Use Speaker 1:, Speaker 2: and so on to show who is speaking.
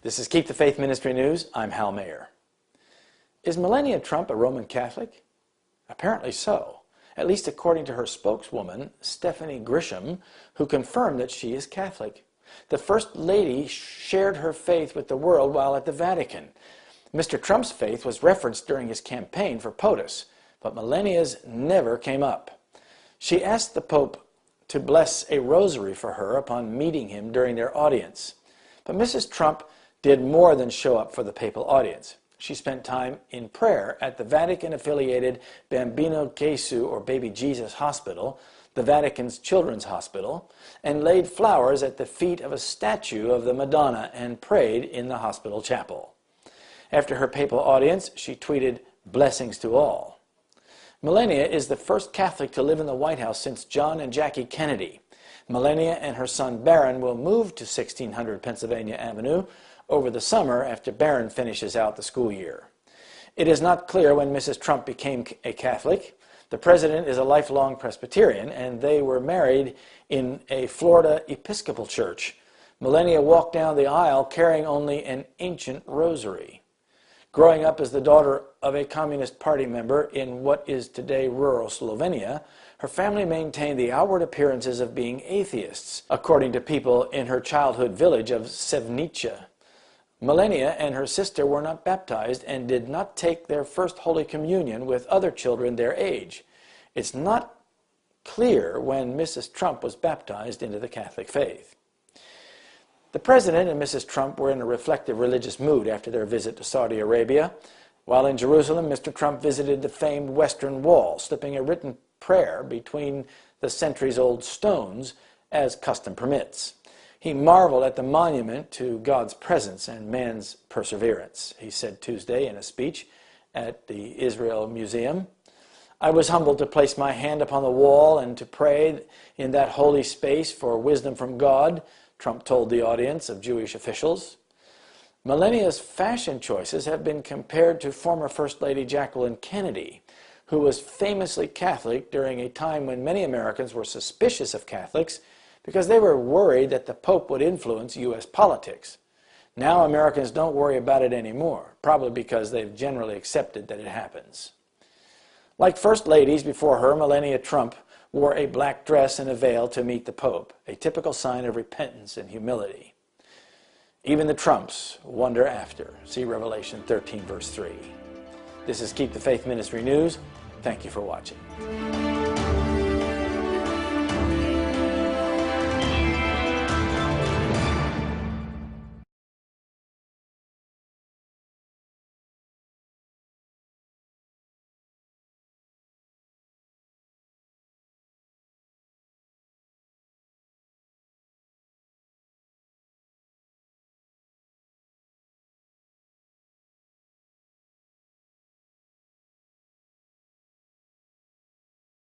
Speaker 1: This is Keep the Faith Ministry News. I'm Hal Mayer. Is Melania Trump a Roman Catholic? Apparently so, at least according to her spokeswoman, Stephanie Grisham, who confirmed that she is Catholic. The First Lady shared her faith with the world while at the Vatican. Mr. Trump's faith was referenced during his campaign for POTUS, but Melania's never came up. She asked the Pope to bless a rosary for her upon meeting him during their audience. But Mrs. Trump did more than show up for the papal audience. She spent time in prayer at the Vatican-affiliated Bambino Gesù, or Baby Jesus Hospital, the Vatican's children's hospital, and laid flowers at the feet of a statue of the Madonna and prayed in the hospital chapel. After her papal audience, she tweeted, "Blessings to all." Melania is the first Catholic to live in the White House since John and Jackie Kennedy. Melania and her son Barron will move to 1600 Pennsylvania Avenue over the summer after Barron finishes out the school year. It is not clear when Mrs. Trump became a Catholic. The president is a lifelong Presbyterian, and they were married in a Florida Episcopal church. Melania walked down the aisle carrying only an ancient rosary. Growing up as the daughter of a Communist Party member in what is today rural Slovenia, her family maintained the outward appearances of being atheists, according to people in her childhood village of Sevnica. Melania and her sister were not baptized and did not take their first Holy Communion with other children their age. It's not clear when Mrs. Trump was baptized into the Catholic faith. The President and Mrs. Trump were in a reflective religious mood after their visit to Saudi Arabia. While in Jerusalem, Mr. Trump visited the famed Western Wall, slipping a written prayer between the centuries-old stones as custom permits. He marveled at the monument to God's presence and man's perseverance, he said Tuesday in a speech at the Israel Museum. "I was humbled to place my hand upon the wall and to pray in that holy space for wisdom from God," Trump told the audience of Jewish officials. Melania's fashion choices have been compared to former First Lady Jacqueline Kennedy, who was famously Catholic during a time when many Americans were suspicious of Catholics because they were worried that the Pope would influence U.S. politics. Now Americans don't worry about it anymore, probably because they've generally accepted that it happens. Like First Ladies before her, Melania Trump wore a black dress and a veil to meet the Pope, a typical sign of repentance and humility. Even the Trumps wonder after. See Revelation 13, verse 3. This is Keep the Faith Ministry News. Thank you for watching.